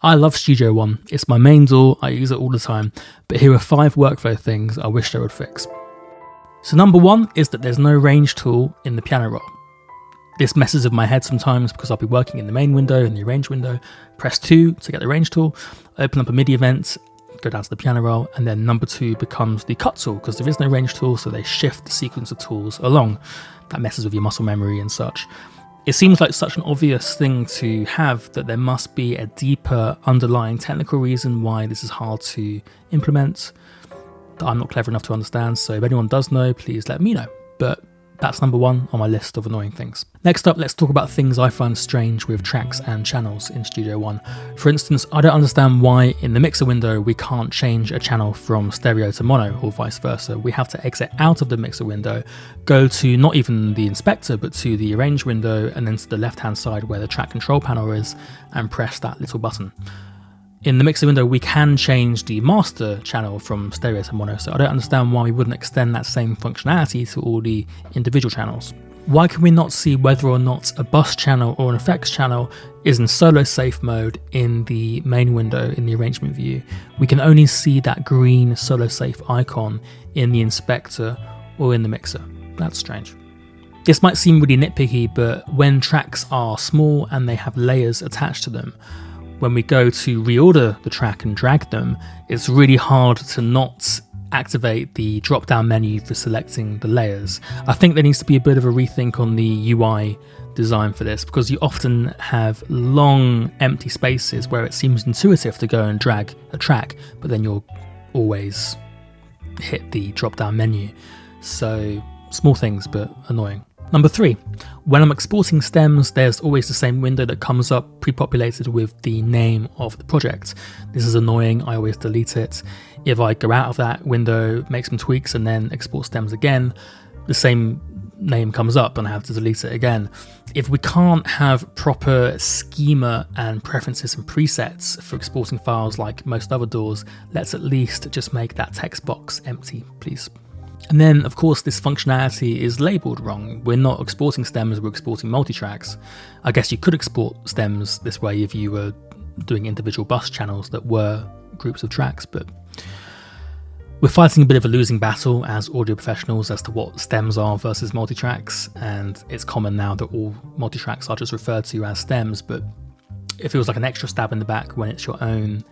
I love Studio One. It's my main DAW, I use it all the time, but here are 5 workflow things I wish they would fix. So number 1 is that there's no range tool in the piano roll. This messes with my head sometimes because I'll be working in the main window, in the arrange window, press 2 to get the range tool, open up a MIDI event, go down to the piano roll, and then number 2 becomes the cut tool because there is no range tool, so they shift the sequence of tools along. That messes with your muscle memory and such. It seems like such an obvious thing to have that there must be a deeper underlying technical reason why this is hard to implement that I'm not clever enough to understand, so if anyone does know, please let me know. But that's number 1 on my list of annoying things. Next up, let's talk about things I find strange with tracks and channels in Studio One. For instance, I don't understand why in the mixer window we can't change a channel from stereo to mono or vice versa. We have to exit out of the mixer window, go to not even the inspector but to the arrange window and then to the left hand side where the track control panel is and press that little button. In the mixer window, we can change the master channel from stereo to mono, so I don't understand why we wouldn't extend that same functionality to all the individual channels. Why can we not see whether or not a bus channel or an effects channel is in solo safe mode in the main window in the arrangement view? We can only see that green solo safe icon in the inspector or in the mixer. That's strange. This might seem really nitpicky, but when tracks are small and they have layers attached to them, when we go to reorder the track and drag them, it's really hard to not activate the drop-down menu for selecting the layers. I think there needs to be a bit of a rethink on the UI design for this, because you often have long empty spaces where it seems intuitive to go and drag a track, but then you'll always hit the drop-down menu. So small things, but annoying. Number 3, when I'm exporting stems, there's always the same window that comes up pre-populated with the name of the project. This is annoying, I always delete it. If I go out of that window, make some tweaks and then export stems again, the same name comes up and I have to delete it again. If we can't have proper schema and preferences and presets for exporting files like most other DAWs, let's at least just make that text box empty, please. And then, of course, this functionality is labelled wrong. We're not exporting stems, we're exporting multitracks. I guess you could export stems this way if you were doing individual bus channels that were groups of tracks, but we're fighting a bit of a losing battle as audio professionals as to what stems are versus multitracks, and it's common now that all multitracks are just referred to as stems, but it feels like an extra stab in the back when it's your own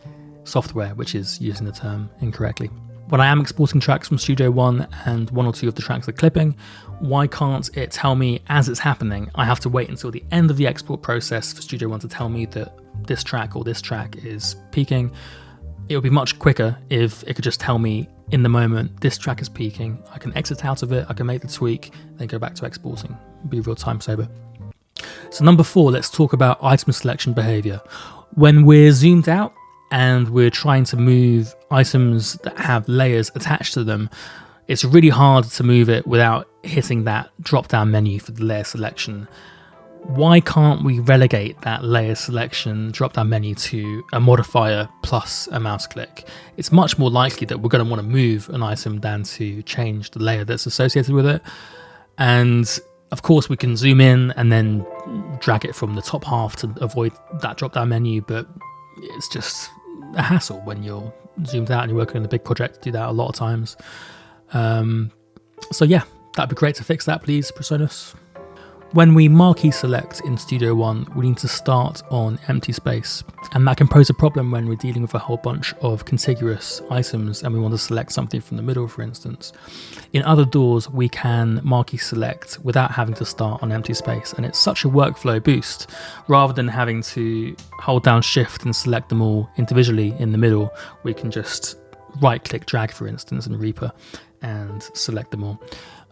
software which is using the term incorrectly. When I am exporting tracks from Studio One and 1 or 2 of the tracks are clipping, why can't it tell me as it's happening? I have to wait until the end of the export process for Studio One to tell me that this track or this track is peaking. It would be much quicker if it could just tell me in the moment, this track is peaking. I can exit out of it, I can make the tweak, then go back to exporting. It'd be a real time saver. So number 4, let's talk about item selection behavior. When we're zoomed out, and we're trying to move items that have layers attached to them, it's really hard to move it without hitting that drop-down menu for the layer selection. Why can't we relegate that layer selection drop-down menu to a modifier plus a mouse click? It's much more likely that we're going to want to move an item than to change the layer that's associated with it. And of course we can zoom in and then drag it from the top half to avoid that drop-down menu, but it's just a hassle when you're zoomed out and you're working on a big project to do that a lot of times. So yeah, that'd be great to fix that, please, Presonus. When we marquee select in Studio One, we need to start on empty space, and that can pose a problem when we're dealing with a whole bunch of contiguous items and we want to select something from the middle, for instance. In other DAWs, we can marquee select without having to start on empty space, and it's such a workflow boost. Rather than having to hold down Shift and select them all individually in the middle, we can just right-click drag, for instance, in Reaper and select them all.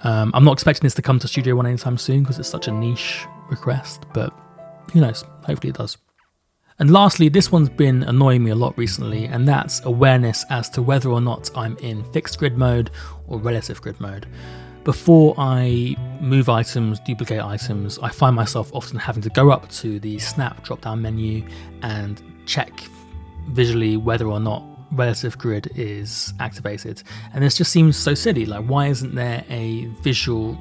I'm not expecting this to come to Studio One anytime soon because it's such a niche request, but who knows, hopefully it does. And lastly, this one's been annoying me a lot recently, and that's awareness as to whether or not I'm in fixed grid mode or relative grid mode. Before I move items, duplicate items, I find myself often having to go up to the snap drop-down menu and check visually whether or not relative grid is activated, and this just seems so silly. Like, why isn't there a visual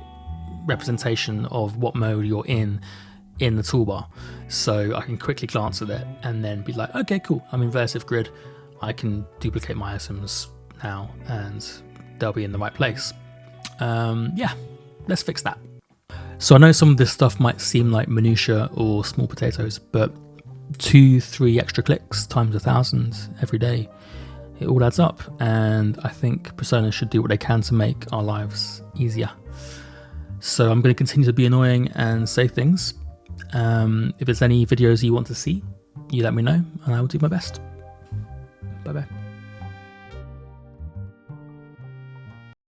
representation of what mode you're in in the toolbar, so I can quickly glance at it and then be like, okay, cool, I'm in versive grid, I can duplicate my items now and they'll be in the right place. Yeah, let's fix that. So I know some of this stuff might seem like minutia or small potatoes, but 2-3 extra clicks times 1,000 every day, it all adds up, and I think Presonus should do what they can to make our lives easier. So I'm going to continue to be annoying and say things. If there's any videos you want to see, you let me know and I will do my best. Bye bye.